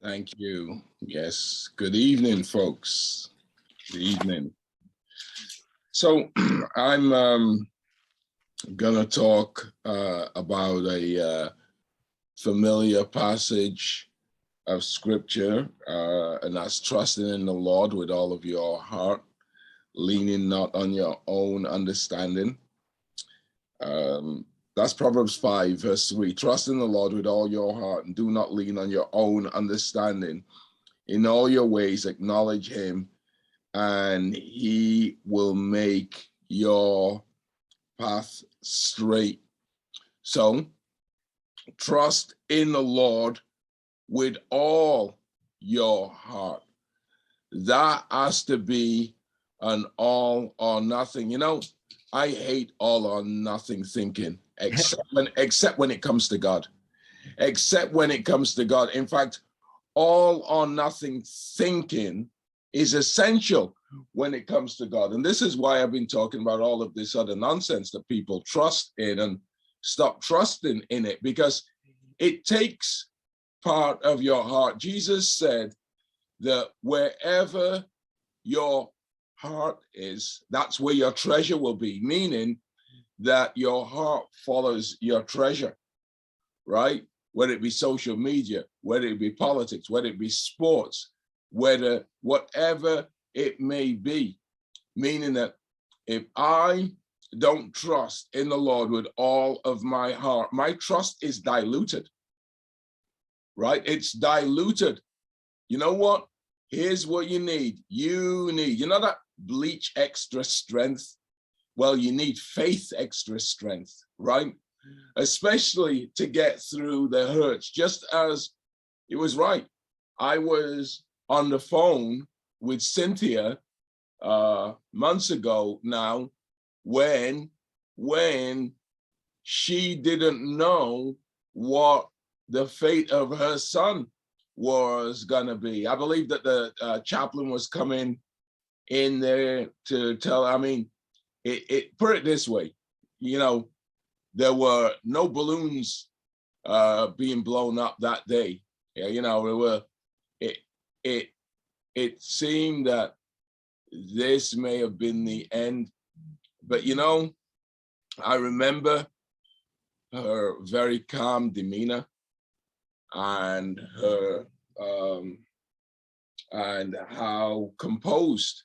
Thank you. Yes. Good evening, folks. Good evening. So I'm gonna talk about a familiar passage of scripture, and that's trusting in the Lord with all of your heart, leaning not on your own understanding. That's Proverbs 5, verse 3. Trust in the Lord with all your heart and do not lean on your own understanding. In all your ways, acknowledge him, and he will make your path straight. So trust in the Lord with all your heart. That has to be an all or nothing. You know, I hate all or nothing thinking, except when it comes to God. Except when it comes to God. In fact, all or nothing thinking is essential when it comes to God. And this is why I've been talking about all of this other nonsense that people trust in and stop trusting in it, because it takes part of your heart. Jesus said that wherever your heart is, that's where your treasure will be, meaning that your heart follows your treasure, right? Whether it be social media, whether it be politics, whether it be sports, whatever it may be, meaning that if I don't trust in the Lord with all of my heart, my trust is diluted, right? It's diluted. You know what? Here's what you need. You know that bleach extra strength? Well, you need faith extra strength, right? Especially to get through the hurts. Just as it was right, I was on the phone with Cynthia months ago now, when she didn't know what the fate of her son was gonna be. I believe that the chaplain was coming in there to tell. I mean, it put it this way, you know, there were no balloons being blown up that day. Yeah, you know, it seemed that this may have been the end, but you know, I remember her very calm demeanor and her and how composed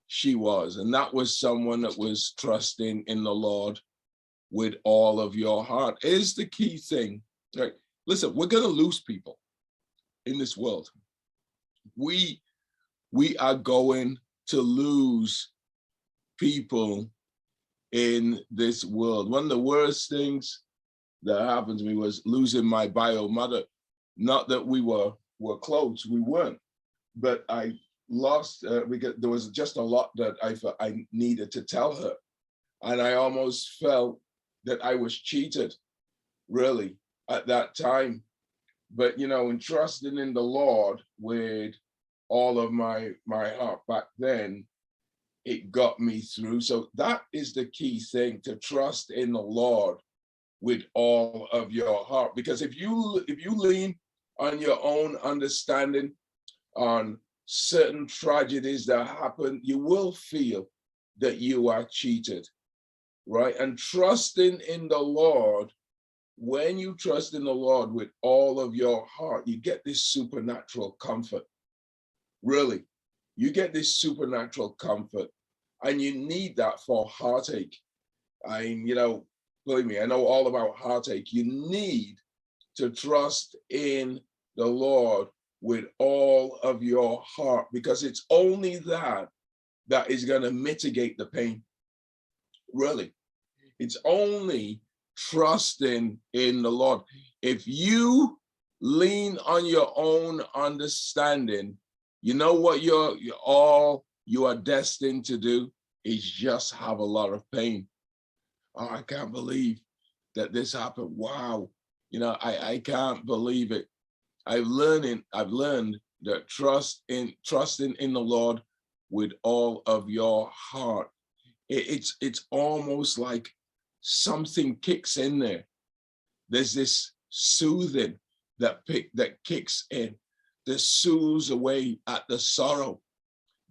she was, and that was someone that was trusting in the Lord with all of your heart. Is the key thing. Right? Listen, we're gonna lose people in this world. We are going to lose people in this world. One of the worst things that happened to me was losing my bio mother. Not that we were close, we weren't, but I lost because there was just a lot that I needed to tell her, and I almost felt that I was cheated, really, at that time. But you know, in trusting in the Lord with all of my heart back then, it got me through. So that is the key thing, to trust in the Lord with all of your heart. Because if you lean on your own understanding on certain tragedies that happen, you will feel that you are cheated, right? And trusting in the Lord, when you trust in the Lord with all of your heart, you get this supernatural comfort. Really, you get this supernatural comfort, and you need that for heartache. You know, believe me, I know all about heartache. You need to trust in the Lord with all of your heart, because it's only that is going to mitigate the pain. Really, it's only trusting in the Lord. If you lean on your own understanding, you know what all you are destined to do is just have a lot of pain. Oh, I can't believe that this happened. Wow. You know, I can't believe it. I've learned that trusting in the Lord with all of your heart. It's almost like something kicks in there. There's this soothing that kicks in, that soothes away at the sorrow.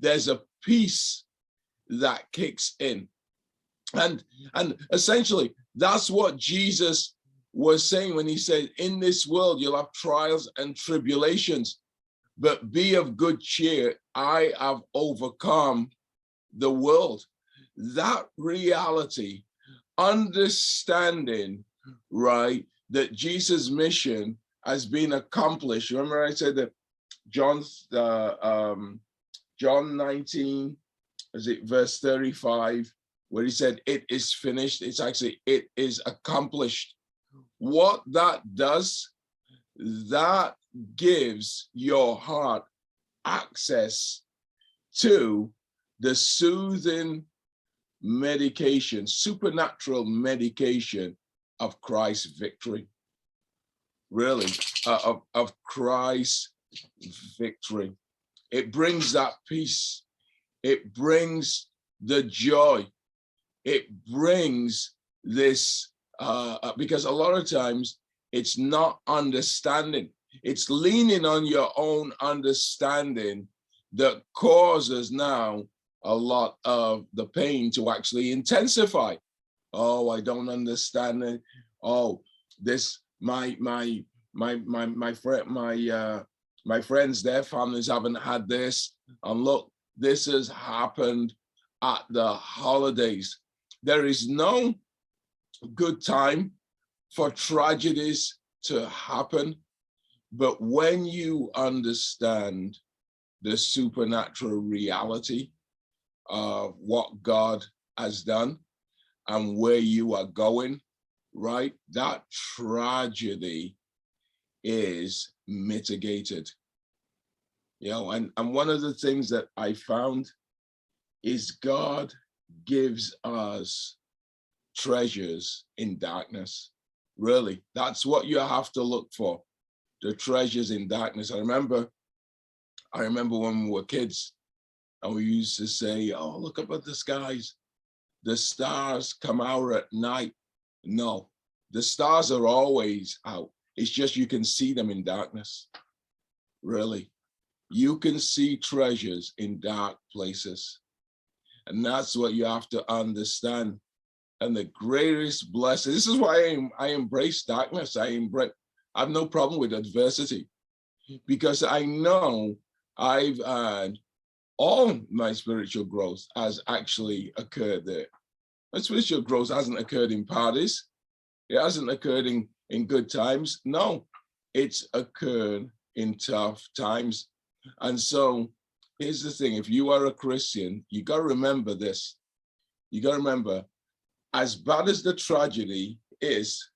There's a peace that kicks in. And essentially, that's what Jesus was saying when he said, in this world, you'll have trials and tribulations, but be of good cheer. I have overcome the world. That reality, understanding, right, that Jesus' mission has been accomplished. Remember I said that John 19, is it verse 35, where he said, it is finished. It's actually, it is accomplished. What that does, that gives your heart access to the soothing medication, supernatural medication of Christ's victory. Really, of Christ's victory. It brings that peace. It brings the joy. It brings this, because a lot of times it's not understanding. It's leaning on your own understanding that causes now a lot of the pain to actually intensify. Oh, I don't understand it. Oh, this, my friends, their families haven't had this. And look, this has happened at the holidays. There is no good time for tragedies to happen. But when you understand the supernatural reality of what God has done and where you are going, right, that tragedy is mitigated. You know, and one of the things that I found is God gives us treasures in darkness. Really, that's what you have to look for, the treasures in darkness. I remember when we were kids and we used to say, oh, look up at the skies. The stars come out at night. No, the stars are always out. It's just you can see them in darkness. Really, you can see treasures in dark places. And that's what you have to understand. And the greatest blessing, this is why I embrace darkness. I have no problem with adversity, because I know I've had all my spiritual growth has actually occurred there. My spiritual growth hasn't occurred in parties. It hasn't occurred in good times. No, it's occurred in tough times. And so here's the thing. If you are a Christian, you got to remember this. You got to remember, as bad as the tragedy is,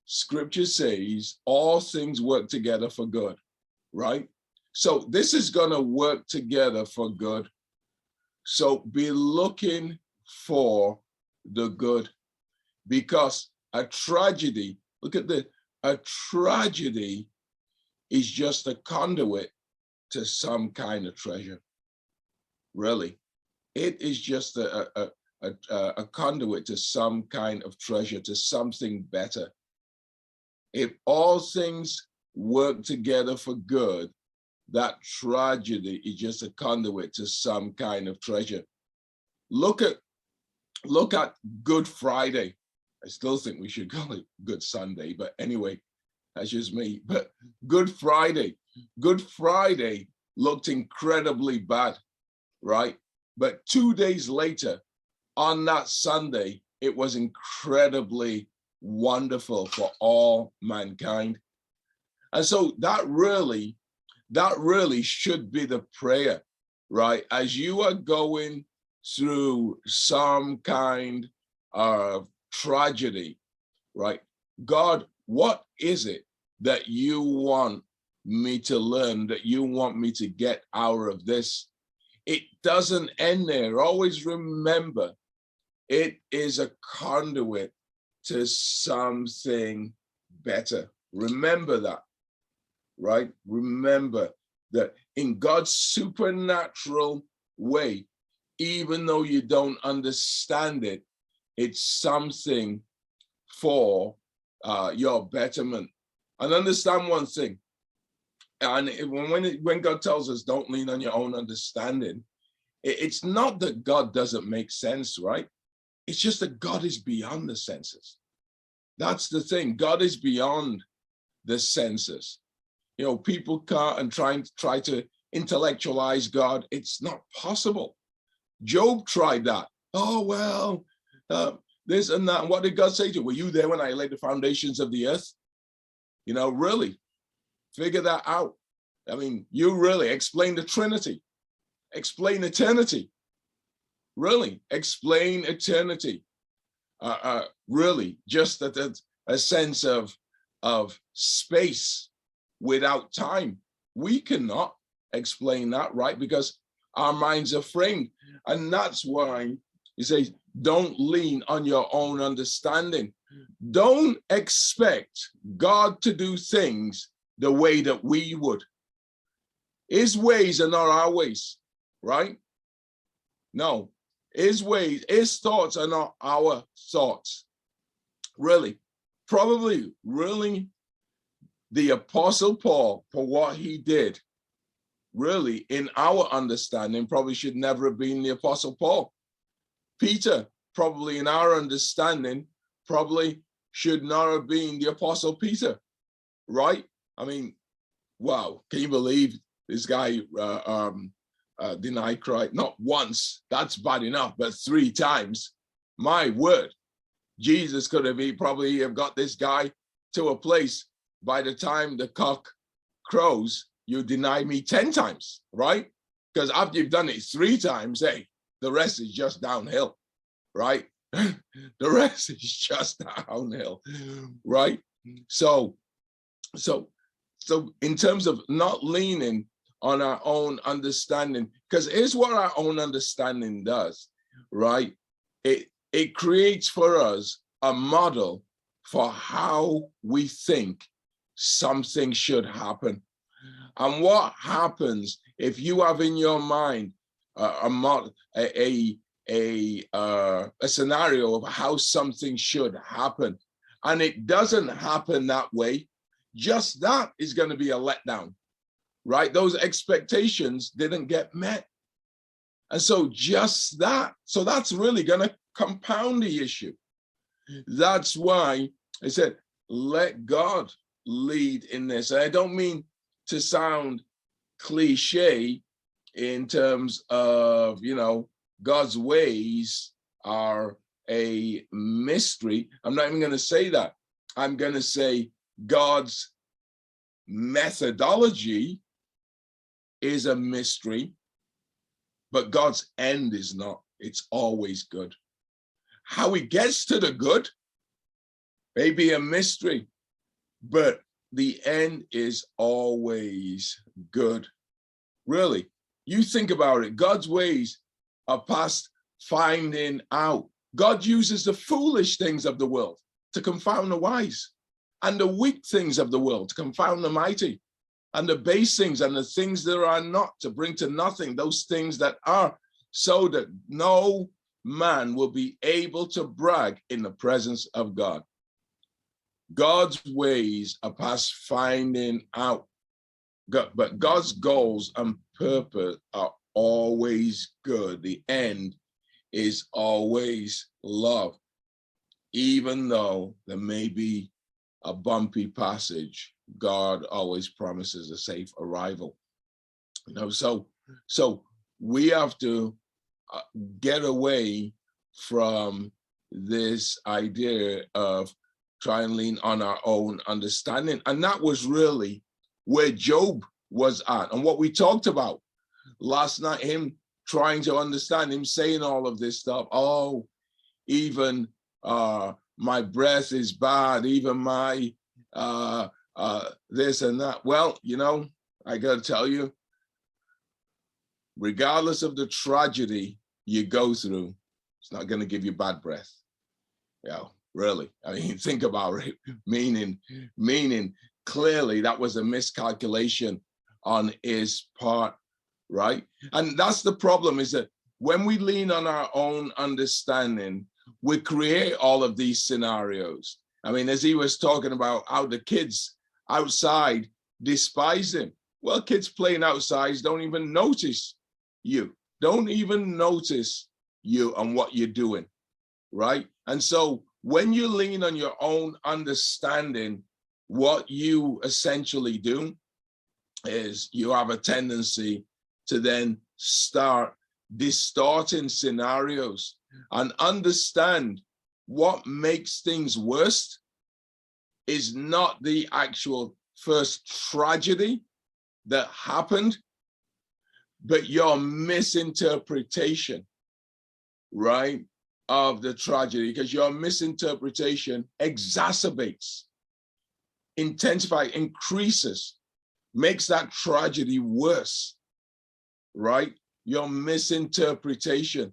Scripture says all things work together for good, right? So this is going to work together for good. So be looking for the good, because a tragedy, look at this, a tragedy is just a conduit to some kind of treasure. Really, it is just a conduit to some kind of treasure, to something better. If all things work together for good, that tragedy is just a conduit to some kind of treasure. Look at Good Friday. I still think we should call it Good Sunday, but anyway, that's just me. But Good Friday looked incredibly bad, right? But 2 days later, on that Sunday, it was incredibly wonderful for all mankind. And so that really should be the prayer, right? As you are going through some kind of tragedy, right? God, what is it that you want me to learn, that you want me to get out of this? It doesn't end there. Always remember, it is a conduit to something better. Remember that, right? Remember that in God's supernatural way, even though you don't understand it, it's something for your betterment. And understand one thing, And when God tells us don't lean on your own understanding, it's not that God doesn't make sense, right? It's just that God is beyond the senses. That's the thing. God is beyond the senses. You know, people can't and try to intellectualize God. It's not possible. Job tried that. Oh, well, this and that. And what did God say to you? Were you there when I laid the foundations of the earth? You know, really figure that out. I mean, you really explain the Trinity, explain eternity, really explain eternity. Really just a sense of space without time. We cannot explain that, right? Because our minds are framed. And that's why he says, don't lean on your own understanding. Don't expect God to do things the way that we would. His ways are not our ways, right? No, his ways, his thoughts are not our thoughts. Really, probably, really, the Apostle Paul, for what he did, really, in our understanding, probably should never have been the Apostle Paul. Peter, probably in our understanding, probably should not have been the Apostle Peter, right? I mean, wow, can you believe this guy denied Christ? Not once, that's bad enough, but 3 times. My word, Jesus could have probably have got this guy to a place. By the time the cock crows, you deny me 10 times, right? Because after you've done it 3 times, hey, the rest is just downhill, right? The rest is just downhill, right? So in terms of not leaning on our own understanding, because here's what our own understanding does, right? It creates for us a model for how we think something should happen. And what happens if you have in your mind a scenario of how something should happen, and it doesn't happen that way? Just that is going to be a letdown, right? Those expectations didn't get met. And so just that, so that's really going to compound the issue. That's why I said, let God lead in this. I don't mean to sound cliche in terms of, you know, God's ways are a mystery. I'm not even going to say that. I'm going to say God's methodology is a mystery, but God's end is not. It's always good. How he gets to the good may be a mystery, but the end is always good. Really, you think about it, God's ways are past finding out. God uses the foolish things of the world to confound the wise, and the weak things of the world to confound the mighty, and the base things and the things that are not to bring to nothing those things that are, so that no man will be able to brag in the presence of God. God's ways are past finding out, but God's goals and purpose are always good. The end is always love, even though there may be a bumpy passage. God always promises a safe arrival. You know, so we have to get away from this idea of try and lean on our own understanding. And that was really where Job was at. And what we talked about last night, him trying to understand, him saying all of this stuff. Oh, even my breath is bad, even my this and that. Well, you know, I got to tell you, regardless of the tragedy you go through, it's not going to give you bad breath. Yeah, really. I mean, think about it. Meaning clearly that was a miscalculation on his part, right? And that's the problem, is that when we lean on our own understanding, we create all of these scenarios. I mean, as he was talking about how the kids outside despise him. Well, kids playing outside don't even notice you, don't even notice you and what you're doing, right? And so when you lean on your own understanding, what you essentially do is you have a tendency to then start distorting scenarios and understand what makes things worse is not the actual first tragedy that happened, but your misinterpretation, right, of the tragedy, because your misinterpretation exacerbates, intensifies, increases, makes that tragedy worse, right? Your misinterpretation.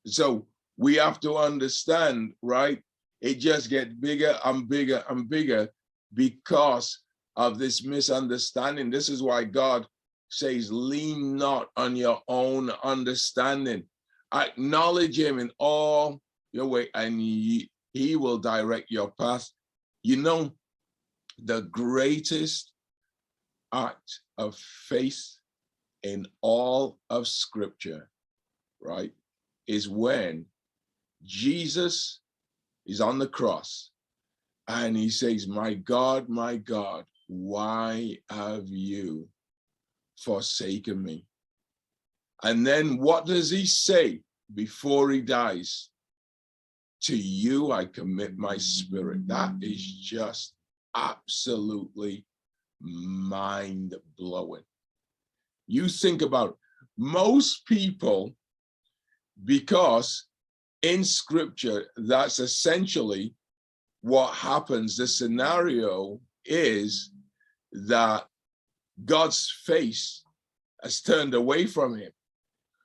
So we have to understand, right? It just gets bigger and bigger and bigger because of this misunderstanding. This is why God says, lean not on your own understanding. Acknowledge him in all your way, and he will direct your path. You know, the greatest act of faith in all of Scripture, right, is when Jesus is on the cross and he says, my God, why have you forsaken me? And then what does he say before he dies? To you I commit my spirit. That is just absolutely mind-blowing. You think about most people, because in Scripture, that's essentially what happens. The scenario is that God's face has turned away from him.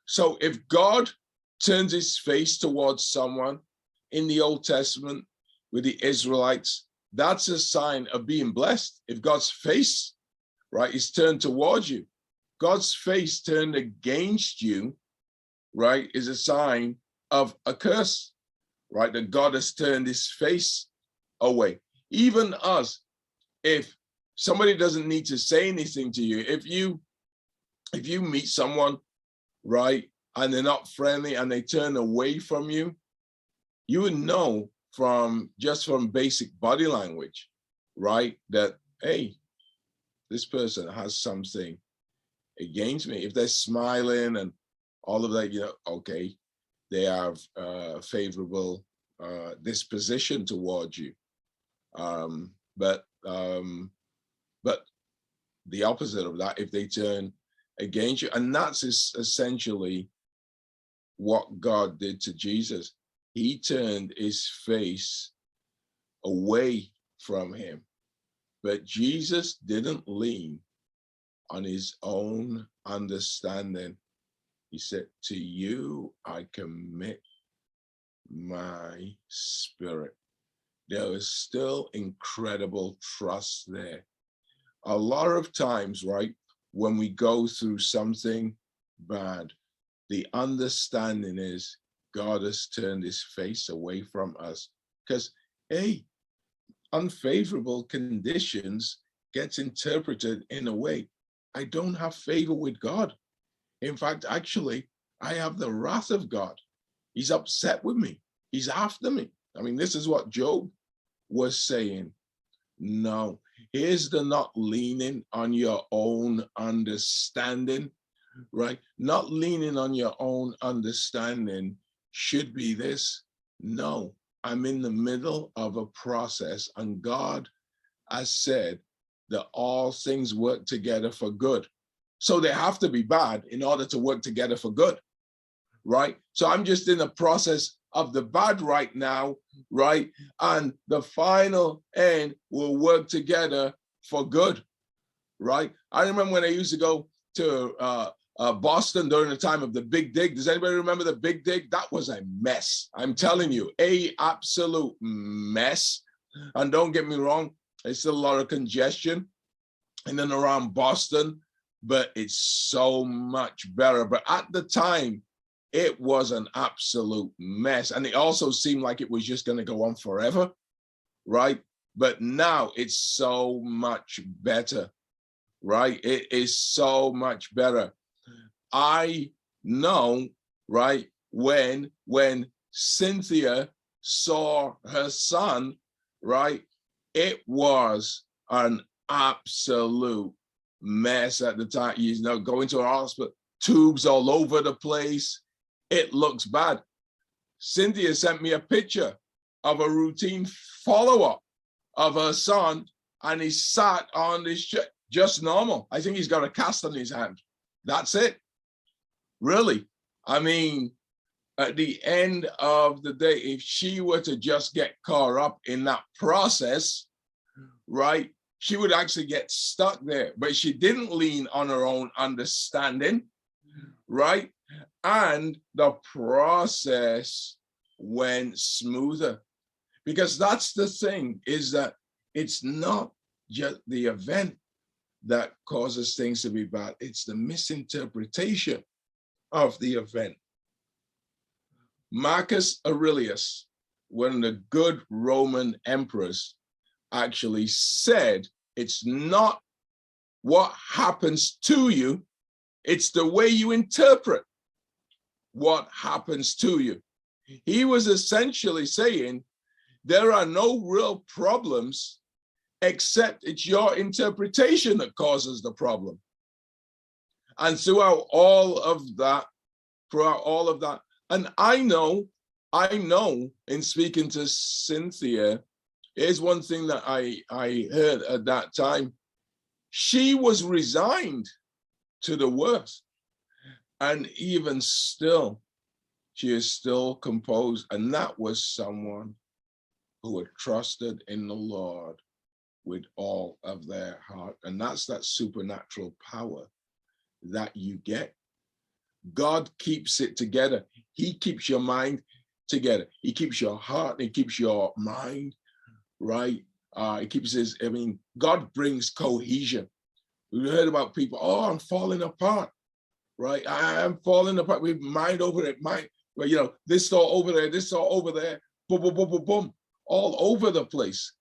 So if God turns his face towards someone in the Old Testament with the Israelites, that's a sign of being blessed. If God's face, right, is turned towards you, God's face turned against you, right, is a sign of a curse, right? That God has turned his face away. Even us, if somebody doesn't need to say anything to you, if you meet someone, right, and they're not friendly and they turn away from you, you would know from basic body language, right, that, hey, this person has something against me. If they're smiling and all of that, you know, okay, they have a favorable disposition towards you. But the opposite of that, if they turn against you, and that's essentially what God did to Jesus. He turned his face away from him, but Jesus didn't lean on his own understanding. He said, to you I commit my spirit. There is still incredible trust there. A lot of times, right, when we go through something bad, the understanding is God has turned his face away from us, because, hey, unfavorable conditions gets interpreted in a way, I don't have favor with God. In fact, actually, I have the wrath of God. He's upset with me. He's after me. I mean, this is what Job was saying. No, here's the not leaning on your own understanding, right? Not leaning on your own understanding should be this. No, I'm in the middle of a process, and God has said that all things work together for good. So they have to be bad in order to work together for good, right? So I'm just in the process of the bad right now, right? And the final end will work together for good, right? I remember when I used to go to Boston during the time of the Big Dig. Does anybody remember the Big Dig? That was a mess. I'm telling you, a absolute mess. And don't get me wrong, there's still a lot of congestion in and around Boston, but it's so much better. But at the time, it was an absolute mess. And it also seemed like it was just going to go on forever, right? But now it's so much better, right? It is so much better. I know, right, when Cynthia saw her son, right, it was an absolute mess at the time. You know, going to a hospital, tubes all over the place. It looks bad. Cynthia sent me a picture of a routine follow-up of her son, and he sat on this chair, just normal. I think he's got a cast on his hand. That's it. Really. I mean, at the end of the day, if she were to just get caught up in that process, right, she would actually get stuck there. But she didn't lean on her own understanding, right? And the process went smoother. Because that's the thing, is that it's not just the event that causes things to be bad. It's the misinterpretation of the event. Marcus Aurelius, one of the good Roman emperors, actually said, it's not what happens to you, it's the way you interpret what happens to you. He was essentially saying, there are no real problems, except it's your interpretation that causes the problem. And throughout all of that, and I know in speaking to Cynthia, here's one thing that I heard at that time. She was resigned to the worst. And even still, she is still composed. And that was someone who had trusted in the Lord with all of their heart. And that's that supernatural power that you get. God keeps it together. He keeps your mind together. He keeps your heart, he keeps your mind, right? He keeps his, I mean, God brings cohesion. We heard about people, oh, I'm falling apart, right? I'm falling apart. We mind over it, mind, well, you know, this all over there, this all over there, boom, boom, boom, boom, boom, all over the place.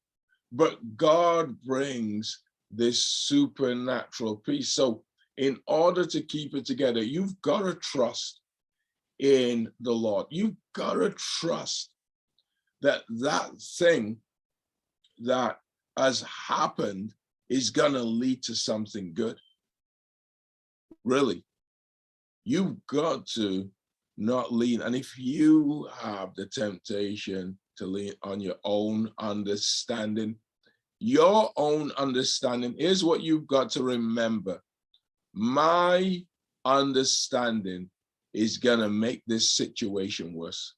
But God brings this supernatural peace. So in order to keep it together, you've got to trust in the Lord. You've got to trust that that thing that has happened is going to lead to something good. Really. You've got to not lean. And if you have the temptation to lean on your own understanding is what you've got to remember. My understanding is going to make this situation worse.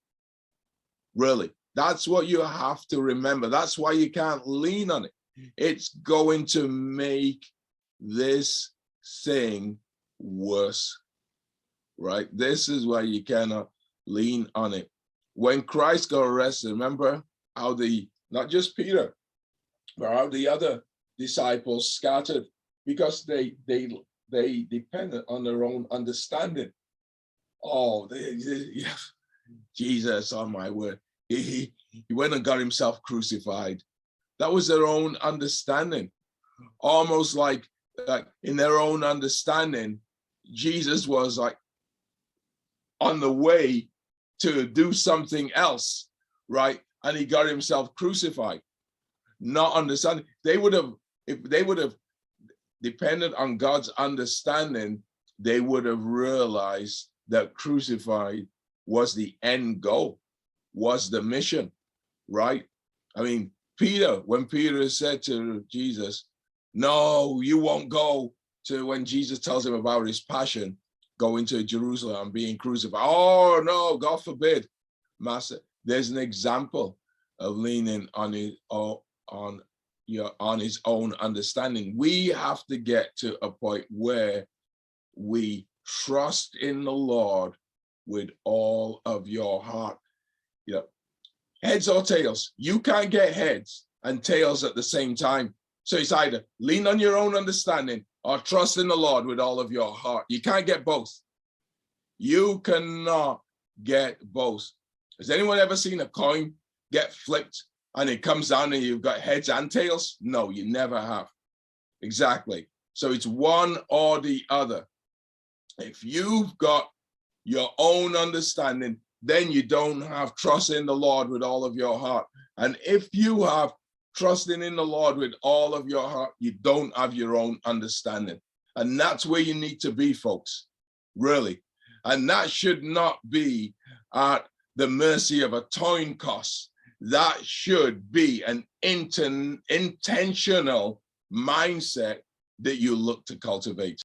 Really, that's what you have to remember. That's why you can't lean on it. It's going to make this thing worse, right? This is why you cannot lean on it. When Christ got arrested, remember how not just Peter, but how the other disciples scattered because they depended on their own understanding. Oh, Jesus, on my word. He went and got himself crucified. That was their own understanding. Almost like in their own understanding, Jesus was like on the way to do something else, right? And he got himself crucified. Not understanding. If they would have depended on God's understanding, they would have realized that crucified was the end goal, was the mission, right? I mean, when Peter said to Jesus, no, you won't go to, when Jesus tells him about his passion, going to Jerusalem and being crucified. Oh no, God forbid. Master, there's an example of leaning on his own understanding. We have to get to a point where we trust in the Lord with all of your heart. You know, heads or tails. You can't get heads and tails at the same time. So it's either lean on your own understanding or trust in the Lord with all of your heart. You can't get both. You cannot get both. Has anyone ever seen a coin get flipped and it comes down and you've got heads and tails? No, you never have. Exactly. So it's one or the other. If you've got your own understanding, then you don't have trust in the Lord with all of your heart. And if you have trusting in the Lord with all of your heart, you don't have your own understanding. And that's where you need to be, folks, really. And that should not be at the mercy of a toin cost. That should be an intentional mindset that you look to cultivate.